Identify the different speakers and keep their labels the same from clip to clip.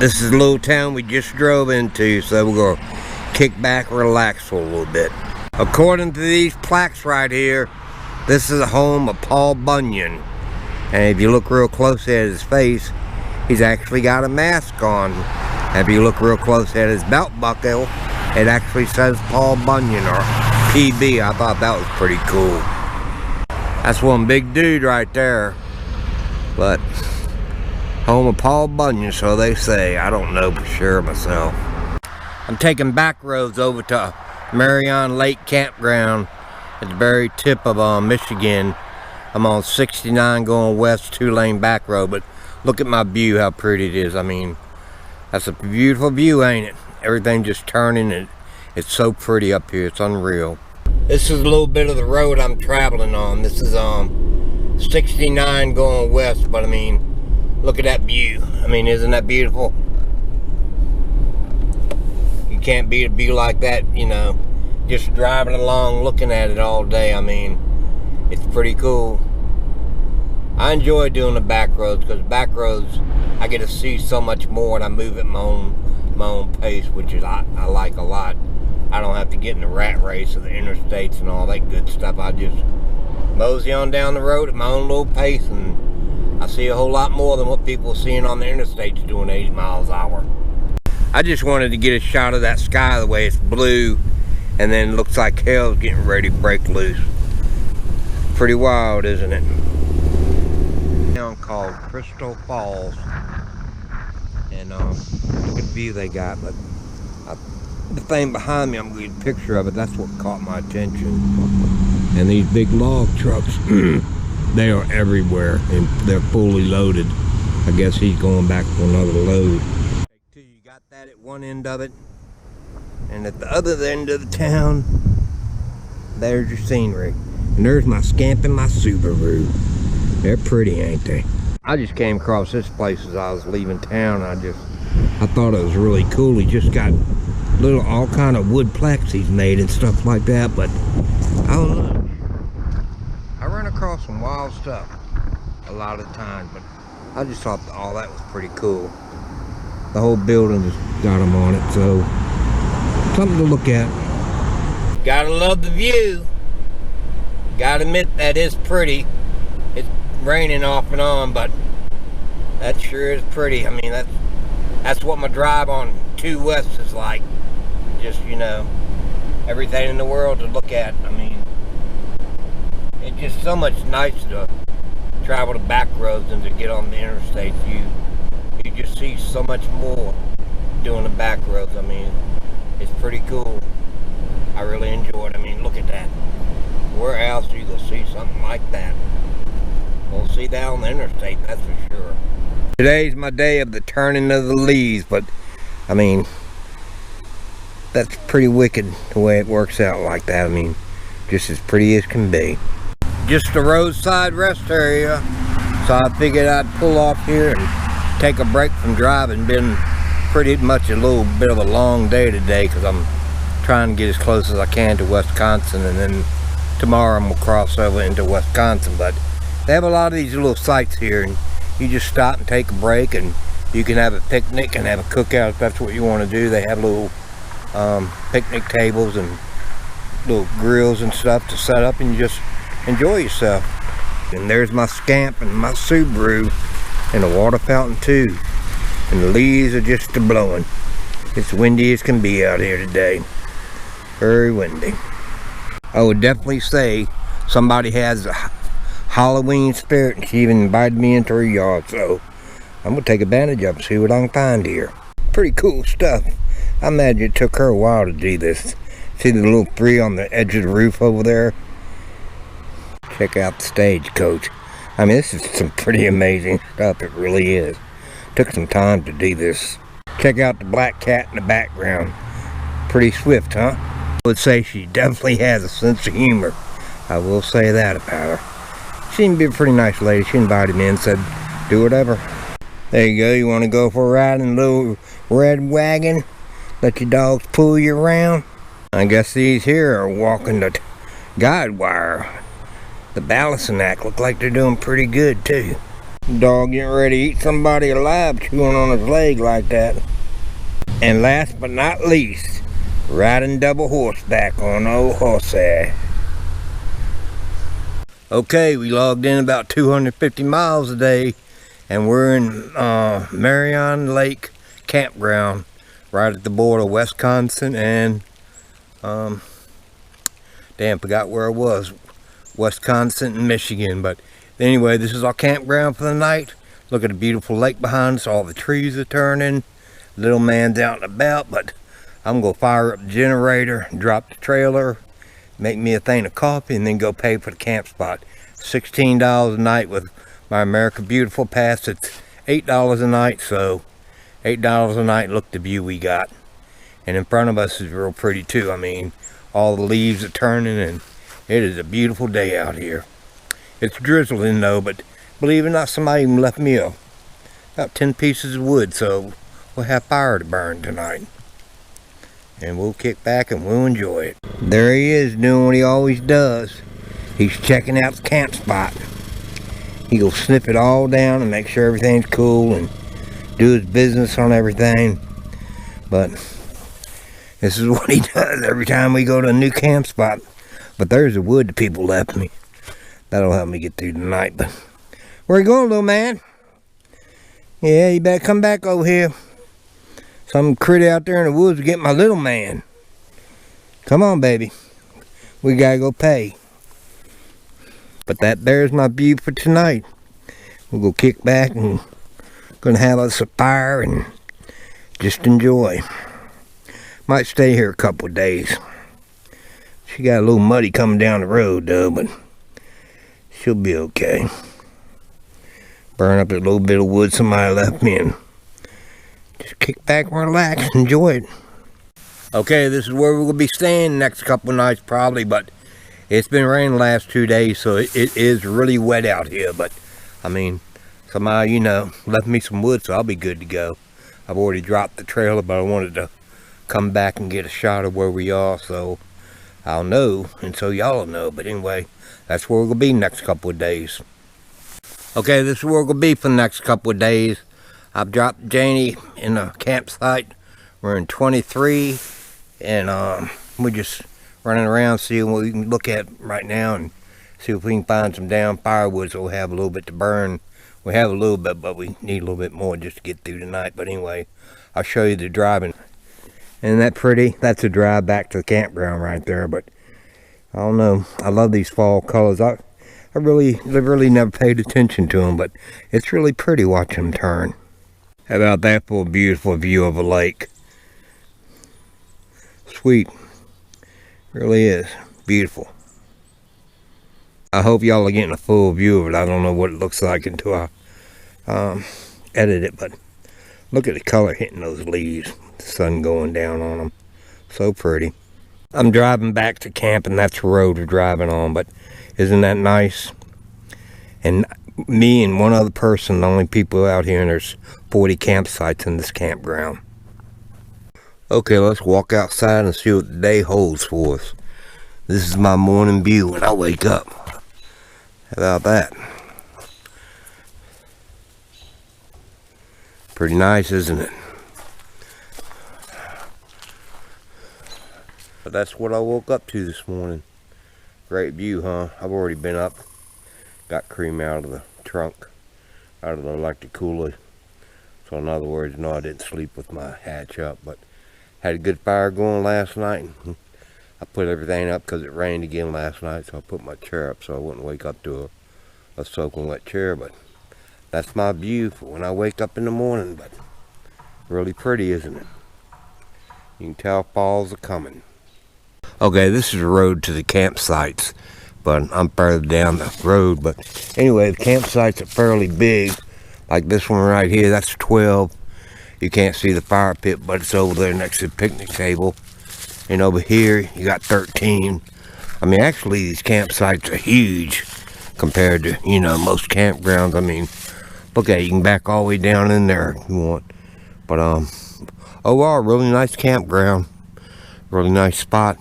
Speaker 1: This is a little town we just drove into, so we're gonna kick back and relax for a little bit. According to these plaques right here, this is the home of Paul Bunyan. And if you look real close at his face, he's actually got a mask on. If you look real close at his belt buckle, it actually says Paul Bunyan or PB. I thought that was pretty cool. That's one big dude right there. But home of Paul Bunyan, so they say. I don't know for sure myself. I'm taking back roads over to Marion Lake Campground at the very tip of Michigan. I'm on 69 going west, 2-lane back road, but look at my view, how pretty it is. I mean, that's a beautiful view, ain't it? Everything just turning, and it's so pretty up here, it's unreal. This is a little bit of the road I'm traveling on. This is 69 going west, but I mean, look at that view. I mean, isn't that beautiful? You can't beat a view like that, you know, just driving along looking at it all day. I mean, it's pretty cool. I enjoy doing the back roads because back roads I get to see so much more, and I move at my own pace, which is I like a lot. I don't have to get in the rat race of the interstates and all that good stuff. I just mosey on down the road at my own little pace, and I see a whole lot more than what people are seeing on the interstates doing 80 miles an hour. I just wanted to get a shot of that sky the way it's blue, and then it looks like hell's getting ready to break loose. Pretty wild, isn't it? A town called Crystal Falls, and look at the view they got. But the thing behind me, I'm going to get a picture of it. That's what caught my attention. And these big log trucks, they are everywhere, and they're fully loaded. I guess he's going back for another load. You got that at one end of it, and at the other end of the town, there's your scenery. And there's my Scamp and my Subaru. They're pretty, ain't they? I just came across this place as I was leaving town. I thought it was really cool. He just got all kind of wood plaques he's made and stuff like that. But I don't know. I run across some wild stuff a lot of times, but I just thought all that was pretty cool. The whole building has got them on it, so something to look at. Gotta love the view. Gotta admit that is pretty. It's raining off and on, but that sure is pretty. I mean, that's what my drive on 2 West is like. Just, you know, everything in the world to look at. I mean, it's just so much nicer to travel the back roads than to get on the interstate. You just see so much more doing the back roads. I mean, it's pretty cool. I really enjoy it. I mean, look at that. Where else are you going to see something like that? We'll see that on the interstate, that's for sure. Today's my day of the turning of the leaves, but I mean, that's pretty wicked the way it works out like that. I mean, just as pretty as can be. Just a roadside rest area, so I figured I'd pull off here and take a break from driving. Been pretty much a little bit of a long day today because I'm trying to get as close as I can to Wisconsin, and then tomorrow I'm gonna cross over into Wisconsin. But they have a lot of these little sites here, and you just stop and take a break, and you can have a picnic and have a cookout if that's what you want to do. They have little picnic tables and little grills and stuff to set up, and you just enjoy yourself. And there's my Scamp and my Subaru, and a water fountain too, and the leaves are just blowing. It's windy as can be out here today. Very windy. I would definitely say somebody has a Halloween spirit, and she even invited me into her yard, so I'm gonna take advantage of it, see what I can find here. Pretty cool stuff. I imagine it took her a while to do this. See the little tree on the edge of the roof over there? Check out the stagecoach. I mean, this is some pretty amazing stuff, it really is. Took some time to do this. Check out the black cat in the background. Pretty swift, huh? I would say she definitely has a sense of humor. I will say that about her. She seemed to be a pretty nice lady. She invited me and said, do whatever. There you go. You want to go for a ride in a little red wagon? Let your dogs pull you around? I guess these here are walking the guide wire. The balancing act look like they're doing pretty good too. Dog getting ready to eat somebody alive, chewing on his leg like that. And last but not least, riding double horseback on old U.S.A. Okay, we logged in about 250 miles a day, and we're in Marion Lake Campground, right at the border of Wisconsin and forgot where I was. Wisconsin and Michigan. But anyway, this is our campground for the night. Look at the beautiful lake behind us. All the trees are turning. Little man's out and about, but I'm gonna fire up the generator, drop the trailer, make me a thing of coffee, and then go pay for the camp spot. $16 a night with my America Beautiful pass. It's $8 a night, so $8 a night. Look the view we got. And in front of us is real pretty too. I mean, all the leaves are turning, and it is a beautiful day out here. It's drizzling though, but believe it or not, somebody even left me about 10 pieces of wood, so we'll have fire to burn tonight. And we'll kick back and we'll enjoy it. There he is, doing what he always does. He's checking out the camp spot. He'll sniff it all down and make sure everything's cool and do his business on everything. But this is what he does every time we go to a new camp spot. But there's the wood the people left me. That'll help me get through the night. But where you going, little man? Yeah, you better come back over here. Some critter out there in the woods to get my little man. Come on, baby. We gotta go pay. But there's my view for tonight. We'll go kick back and gonna have us a fire and just enjoy. Might stay here a couple of days. She got a little muddy coming down the road though, but she'll be okay. Burn up a little bit of wood somebody left me and just kick back and relax, enjoy it. Okay, this is where we're going to be staying the next couple of nights probably, but it's been raining the last 2 days, so it is really wet out here. But, I mean, somebody, you know, left me some wood, so I'll be good to go. I've already dropped the trailer, but I wanted to come back and get a shot of where we are, so I'll know, and so y'all will know. But anyway, that's where we're going to be next couple of days. Okay, this is where we're going to be for the next couple of days. I've dropped Janie in the campsite. We're in 23, and we're just running around seeing what we can look at right now and see if we can find some down firewood so we'll have a little bit to burn. We have a little bit, but we need a little bit more just to get through the night. But anyway, I'll show you the driving. Isn't that pretty? That's a drive back to the campground right there. But I don't know. I love these fall colors. I really never paid attention to them, but it's really pretty watching them turn. How about that for a beautiful view of a lake? Sweet. Really is. Beautiful. I hope y'all are getting a full view of it. I don't know what it looks like until I edit it, but look at the color hitting those leaves. The sun going down on them. So pretty. I'm driving back to camp, and that's the road we're driving on, but isn't that nice? And me and one other person, the only people out here, and there's 40 campsites in this campground. Okay, let's walk outside and see what the day holds for us. This is my morning view when I wake up. How about that? Pretty nice, isn't it? But that's what I woke up to this morning. Great view, huh? I've already been up. Got cream out of the trunk, out of the electric cooler. So in other words, no, I didn't sleep with my hatch up, but had a good fire going last night. I put everything up because it rained again last night, so I put my chair up so I wouldn't wake up to a soaking wet chair. But that's my view for when I wake up in the morning. But really pretty, isn't it? You can tell falls are coming. Okay, this is the road to the campsites, but I'm further down the road. But anyway, the campsites are fairly big. Like this one right here, that's 12. You can't see the fire pit, but it's over there next to the picnic table. And over here, you got 13. I mean, actually, these campsites are huge compared to, you know, most campgrounds. I mean, look at it. You can back all the way down in there if you want. But, overall, really nice campground. Really nice spot.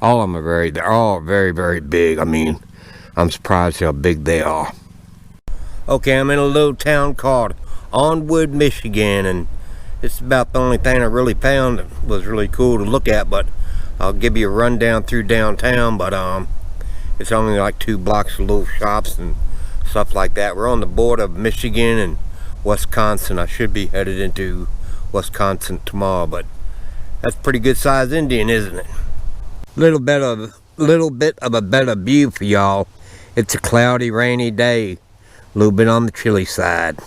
Speaker 1: All of them they're all very, very big. I mean, I'm surprised how big they are. Okay, I'm in a little town called Onwood, Michigan, and it's about the only thing I really found that was really cool to look at, but I'll give you a rundown through downtown. But it's only like 2 blocks of little shops and stuff like that. We're on the border of Michigan and Wisconsin. I should be headed into Wisconsin tomorrow, but that's pretty good sized Indian, isn't it? Little bit of a better view for y'all. It's a cloudy, rainy day. A little bit on the chilly side.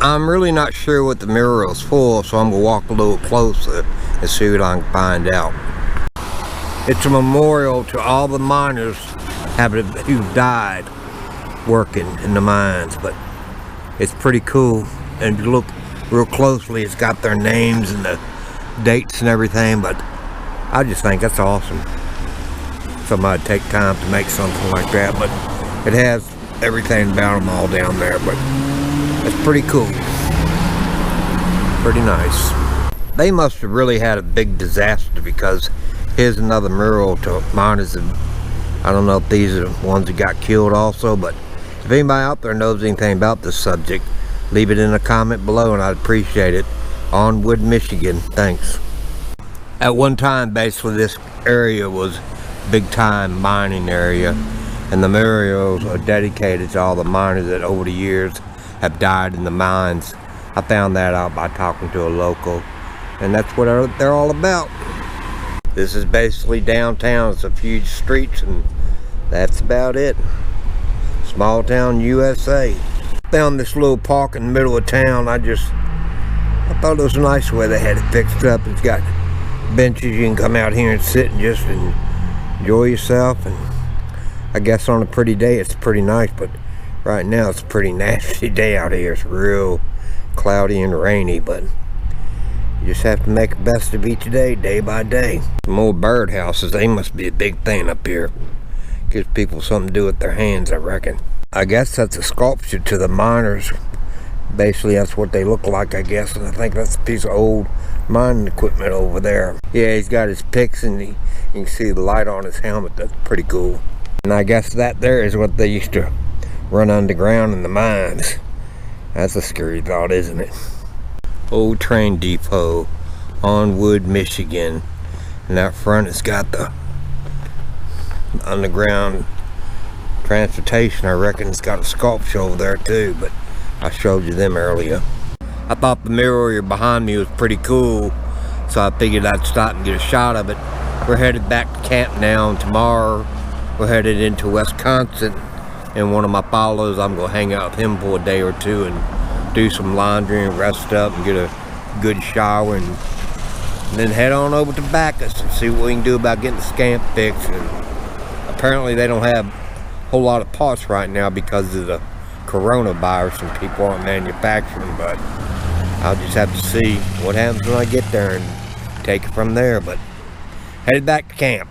Speaker 1: I'm really not sure what the mural is for, so I'm gonna walk a little closer and see what I can find out. It's a memorial to all the miners who died working in the mines, but it's pretty cool. And if you look real closely, it's got their names and the dates and everything, but I just think that's awesome. Somebody take time to make something like that, but it has everything about them all down there, but it's pretty cool. Pretty nice. They must have really had a big disaster, because here's another mural to miners. I don't know if these are the ones that got killed also, but if anybody out there knows anything about this subject, leave it in a comment below and I'd appreciate it. Onwood, Michigan. Thanks. At one time, basically, this area was big time mining area, and the memorials are dedicated to all the miners that over the years have died in the mines. I found that out by talking to a local, and that's what they're all about. This is basically downtown. It's a few streets, and that's about it. Small town USA. Found this little park in the middle of town. I thought it was a nice way they had it fixed up. It's got benches. You can come out here and sit and just enjoy yourself. And I guess on a pretty day it's pretty nice, but right now it's a pretty nasty day out here. It's real cloudy and rainy, but you just have to make the best of each day by day. Some old birdhouses, they must be a big thing up here. Gives people something to do with their hands, I reckon. I guess that's a sculpture to the miners. Basically, that's what they look like, I guess. And I think that's a piece of old mining equipment over there. Yeah, he's got his picks, and you can see the light on his helmet. That's pretty cool. And I guess that there is what they used to run underground in the mines. That's a scary thought, isn't it? Old train depot, Onwood, Michigan. And out front it's got the underground transportation. I reckon it's got a sculpture over there too, but I showed you them earlier. I thought the mirror behind me was pretty cool, so I figured I'd stop and get a shot of it. We're headed back to camp now, and tomorrow we're headed into Wisconsin, and one of my followers, I'm gonna hang out with him for a day or two and do some laundry and rest up and get a good shower, and then head on over to Bacchus and see what we can do about getting the Scamp fixed. And apparently they don't have a whole lot of parts right now because of the coronavirus and people aren't manufacturing, but I'll just have to see what happens when I get there and take it from there. But headed back to camp.